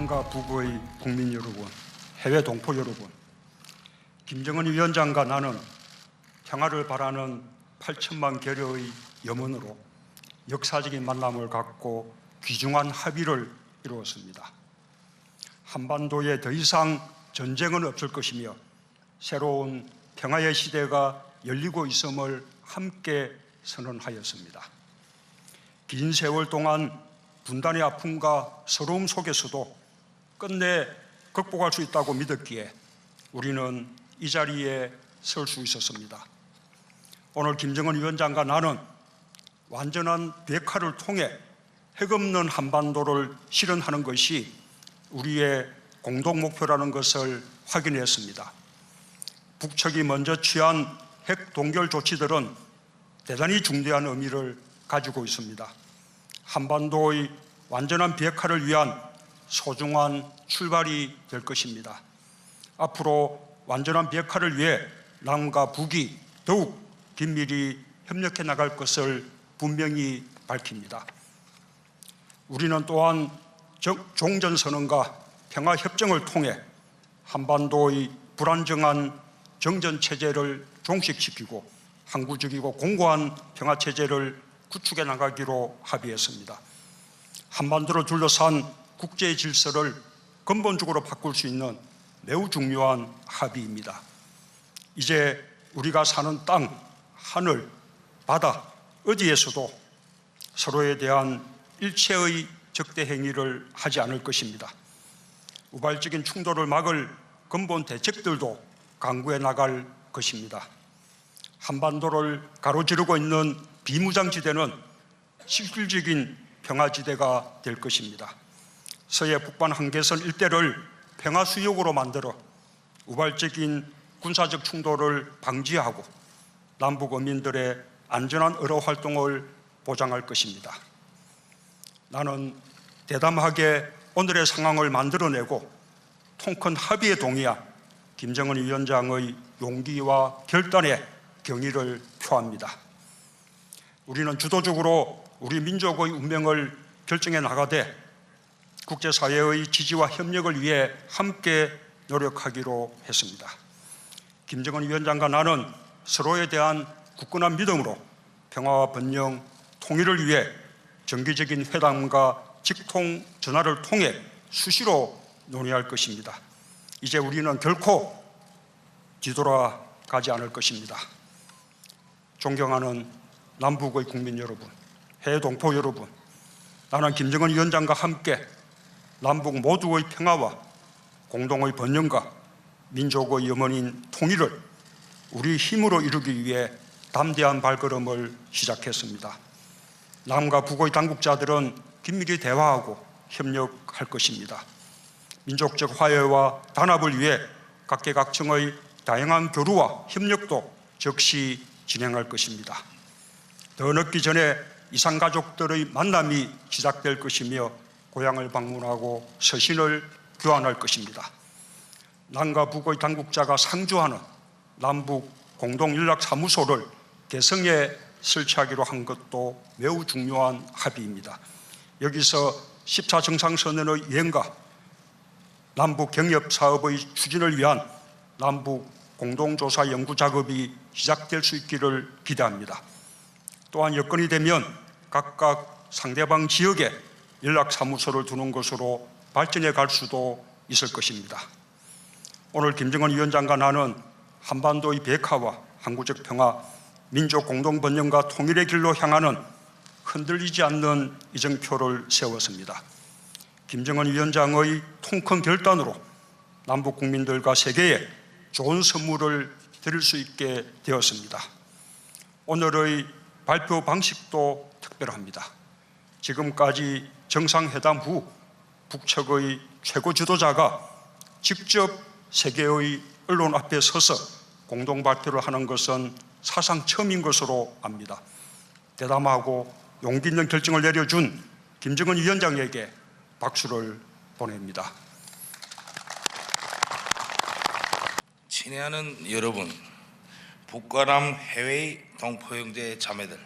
남과 북의 국민 여러분, 해외 동포 여러분, 김정은 위원장과 나는 평화를 바라는 8천만 계려의 염원으로 역사적인 만남을 갖고 귀중한 합의를 이루었습니다. 한반도에 더 이상 전쟁은 없을 것이며 새로운 평화의 시대가 열리고 있음을 함께 선언하였습니다. 긴 세월 동안 분단의 아픔과 서러움 속에서도 끝내 극복할 수 있다고 믿었기에 우리는 이 자리에 설 수 있었습니다. 오늘 김정은 위원장과 나는 완전한 비핵화를 통해 핵 없는 한반도를 실현하는 것이 우리의 공동 목표라는 것을 확인했습니다. 북측이 먼저 취한 핵 동결 조치들은 대단히 중대한 의미를 가지고 있습니다. 한반도의 완전한 비핵화를 위한 소중한 출발이 될 것입니다. 앞으로 완전한 비핵화를 위해 남과 북이 더욱 긴밀히 협력해 나갈 것을 분명히 밝힙니다. 우리는 또한 종전선언과 평화협정을 통해 한반도의 불안정한 정전체제를 종식시키고 항구적이고 공고한 평화체제를 구축해 나가기로 합의했습니다. 한반도를 둘러싼 국제 질서를 근본적으로 바꿀 수 있는 매우 중요한 합의입니다. 이제 우리가 사는 땅, 하늘, 바다 어디에서도 서로에 대한 일체의 적대 행위를 하지 않을 것입니다. 우발적인 충돌을 막을 근본 대책들도 강구해 나갈 것입니다. 한반도를 가로지르고 있는 비무장지대는 실질적인 평화지대가 될 것입니다. 서해 북방 한계선 일대를 평화수역으로 만들어 우발적인 군사적 충돌을 방지하고 남북 어민들의 안전한 어로 활동을 보장할 것입니다. 나는 대담하게 오늘의 상황을 만들어내고 통큰 합의에 동의한 김정은 위원장의 용기와 결단에 경의를 표합니다. 우리는 주도적으로 우리 민족의 운명을 결정해 나가되 국제사회의 지지와 협력을 위해 함께 노력하기로 했습니다. 김정은 위원장과 나는 서로에 대한 굳건한 믿음으로 평화와 번영, 통일을 위해 정기적인 회담과 직통 전화를 통해 수시로 논의할 것입니다. 이제 우리는 결코 뒤돌아가지 않을 것입니다. 존경하는 남북의 국민 여러분, 해외 동포 여러분, 나는 김정은 위원장과 함께 남북 모두의 평화와 공동의 번영과 민족의 염원인 통일을 우리 힘으로 이루기 위해 담대한 발걸음을 시작했습니다. 남과 북의 당국자들은 긴밀히 대화하고 협력할 것입니다. 민족적 화해와 단합을 위해 각계각층의 다양한 교류와 협력도 즉시 진행할 것입니다. 더 늦기 전에 이산가족들의 만남이 시작될 것이며 고향을 방문하고 서신을 교환할 것입니다. 남과 북의 당국자가 상주하는 남북 공동연락사무소를 개성에 설치하기로 한 것도 매우 중요한 합의입니다. 여기서 14 정상선언의 이행과 남북 경협사업의 추진을 위한 남북 공동조사 연구 작업이 시작될 수 있기를 기대합니다. 또한 여건이 되면 각각 상대방 지역에 연락사무소를 두는 것으로 발전해 갈 수도 있을 것입니다. 오늘 김정은 위원장과 나는 한반도의 비핵화와 항구적 평화, 민족 공동 번영과 통일의 길로 향하는 흔들리지 않는 이정표를 세웠습니다. 김정은 위원장의 통큰 결단으로 남북 국민들과 세계에 좋은 선물을 드릴 수 있게 되었습니다. 오늘의 발표 방식도 특별합니다. 지금까지 정상회담 후 북측의 최고 지도자가 직접 세계의 언론 앞에 서서 공동 발표를 하는 것은 사상 처음인 것으로 압니다. 대담하고 용기 있는 결정을 내려준 김정은 위원장에게 박수를 보냅니다. 친애하는 여러분, 북과 남 해외의 동포 형제 자매들,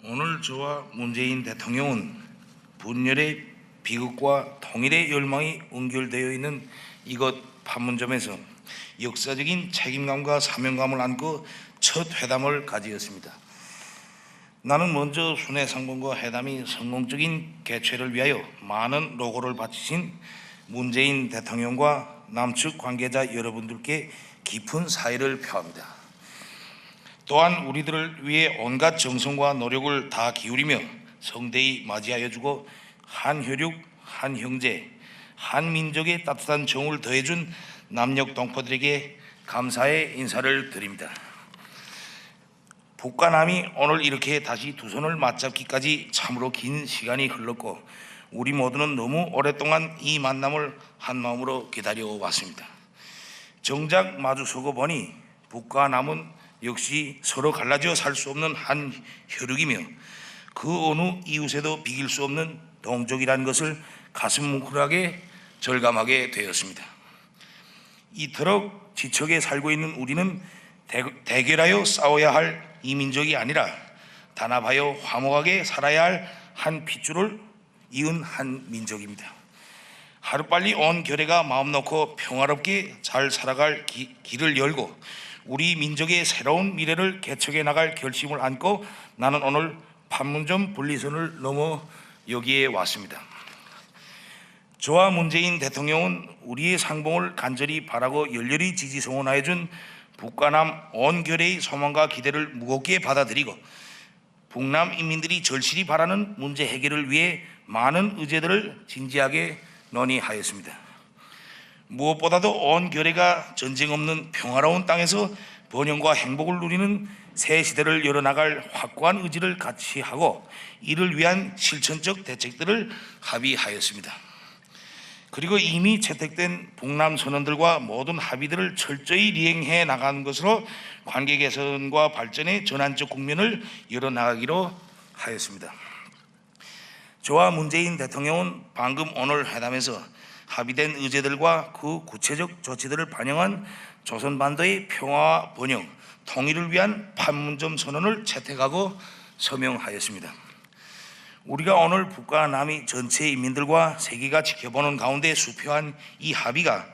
오늘 저와 문재인 대통령은 분열의 비극과 통일의 열망이 연결되어 있는 이곳 판문점에서 역사적인 책임감과 사명감을 안고 첫 회담을 가지었습니다. 나는 먼저 순회상봉과 회담이 성공적인 개최를 위하여 많은 노고를 바치신 문재인 대통령과 남측 관계자 여러분들께 깊은 사의를 표합니다. 또한 우리들을 위해 온갖 정성과 노력을 다 기울이며 성대히 맞이하여주고 한혈육, 한형제, 한민족의 따뜻한 정을 더해준 남녘 동포들에게 감사의 인사를 드립니다. 북과 남이 오늘 이렇게 다시 두 손을 맞잡기까지 참으로 긴 시간이 흘렀고 우리 모두는 너무 오랫동안 이 만남을 한마음으로 기다려왔습니다. 정작 마주서고 보니 북과 남은 역시 서로 갈라져 살 수 없는 한 혈육이며 그 어느 이웃에도 비길 수 없는 동족이라는 것을 가슴 뭉클하게 절감하게 되었습니다. 이토록 지척에 살고 있는 우리는 대결하여 싸워야 할 이민족이 아니라 단합하여 화목하게 살아야 할 한 핏줄을 이은 한 민족입니다. 하루빨리 온 결의가 마음 놓고 평화롭게 잘 살아갈 길을 열고 우리 민족의 새로운 미래를 개척해 나갈 결심을 안고 나는 오늘 판문점 분리선을 넘어 여기에 왔습니다. 저와 문재인 대통령은 우리의 상봉을 간절히 바라고 열렬히 지지 성원하여 준 북과 남 온 결의의 소망과 기대를 무겁게 받아들이고 북남 인민들이 절실히 바라는 문제 해결을 위해 많은 의제들을 진지하게 논의하였습니다. 무엇보다도 온 결의가 전쟁 없는 평화로운 땅에서 번영과 행복을 누리는 새 시대를 열어나갈 확고한 의지를 같이 하고 이를 위한 실천적 대책들을 합의하였습니다. 그리고 이미 채택된 북남 선언들과 모든 합의들을 철저히 이행해 나가는 것으로 관계 개선과 발전의 전환적 국면을 열어나가기로 하였습니다. 저와 문재인 대통령은 방금 오늘 회담에서 합의된 의제들과 그 구체적 조치들을 반영한 조선반도의 평화와 번영, 통일을 위한 판문점 선언을 채택하고 서명하였습니다. 우리가 오늘 북과 남이 전체 인민들과 세계가 지켜보는 가운데 수표한 이 합의가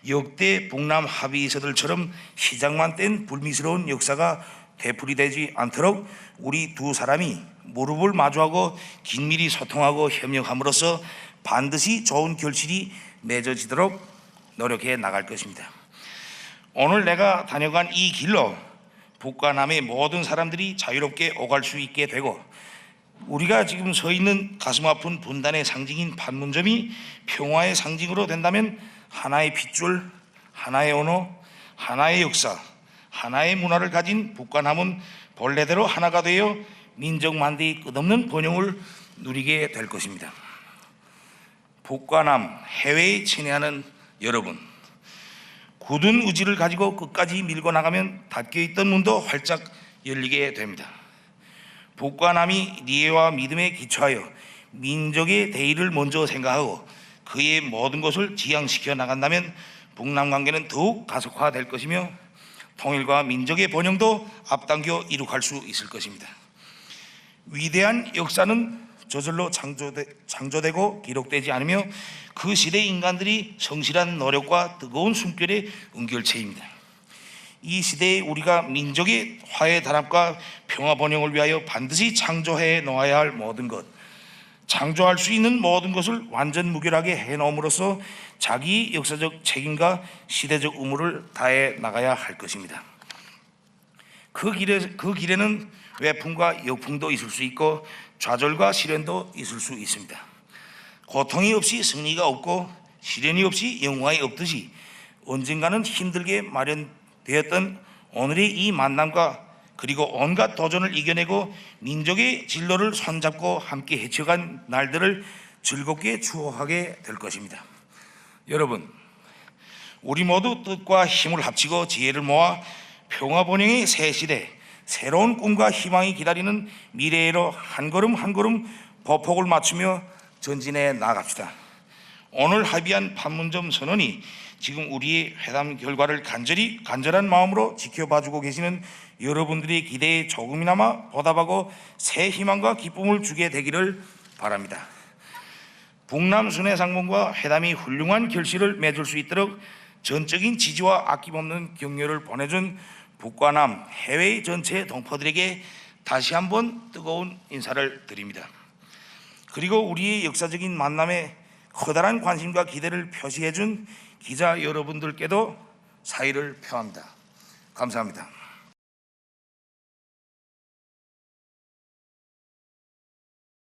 역대 북남 합의서들처럼 시작만 뗀 불미스러운 역사가 되풀이되지 않도록 우리 두 사람이 무릎을 마주하고 긴밀히 소통하고 협력함으로써 반드시 좋은 결실이 맺어지도록 노력해 나갈 것입니다. 오늘 내가 다녀간 이 길로 북과 남의 모든 사람들이 자유롭게 오갈 수 있게 되고 우리가 지금 서 있는 가슴 아픈 분단의 상징인 판문점이 평화의 상징으로 된다면 하나의 핏줄, 하나의 언어, 하나의 역사, 하나의 문화를 가진 북과 남은 본래대로 하나가 되어 민족 만대의 끝없는 번영을 누리게 될 것입니다. 북과 남, 해외에 친애하는 여러분, 굳은 의지를 가지고 끝까지 밀고 나가면 닫혀있던 문도 활짝 열리게 됩니다. 북과 남이 이해와 믿음에 기초하여 민족의 대의를 먼저 생각하고 그의 모든 것을 지향시켜 나간다면 북남 관계는 더욱 가속화될 것이며 통일과 민족의 번영도 앞당겨 이룩할 수 있을 것입니다. 위대한 역사는 저절로 창조되고 기록되지 않으며 그 시대 인간들이 성실한 노력과 뜨거운 숨결의 은결체입니다. 이 시대에 우리가 민족의 화해 단합과 평화 번영을 위하여 반드시 창조해 놓아야 할 모든 것, 창조할 수 있는 모든 것을 완전 무결하게 해놓음으로써 자기 역사적 책임과 시대적 의무를 다해 나가야 할 것입니다. 그 길에는 외풍과 역풍도 있을 수 있고 좌절과 시련도 있을 수 있습니다. 고통이 없이 승리가 없고 시련이 없이 영화에 없듯이 언젠가는 힘들게 마련되었던 오늘의 이 만남과 그리고 온갖 도전을 이겨내고 민족의 진로를 손잡고 함께 헤쳐간 날들을 즐겁게 추억하게 될 것입니다. 여러분, 우리 모두 뜻과 힘을 합치고 지혜를 모아 평화 번영의 새 시대, 새로운 꿈과 희망이 기다리는 미래로 한 걸음 한 걸음 보폭을 맞추며 전진해 나갑시다. 오늘 합의한 판문점 선언이 지금 우리의 회담 결과를 간절한 마음으로 지켜봐주고 계시는 여러분들의 기대에 조금이나마 보답하고 새 희망과 기쁨을 주게 되기를 바랍니다. 북남 순회상봉과 회담이 훌륭한 결실을 맺을 수 있도록 전적인 지지와 아낌없는 격려를 보내준 북과 남 해외 전체 동포들에게 다시 한번 뜨거운 인사를 드립니다. 그리고 우리의 역사적인 만남에 커다란 관심과 기대를 표시해준 기자 여러분들께도 사의를 표합니다. 감사합니다.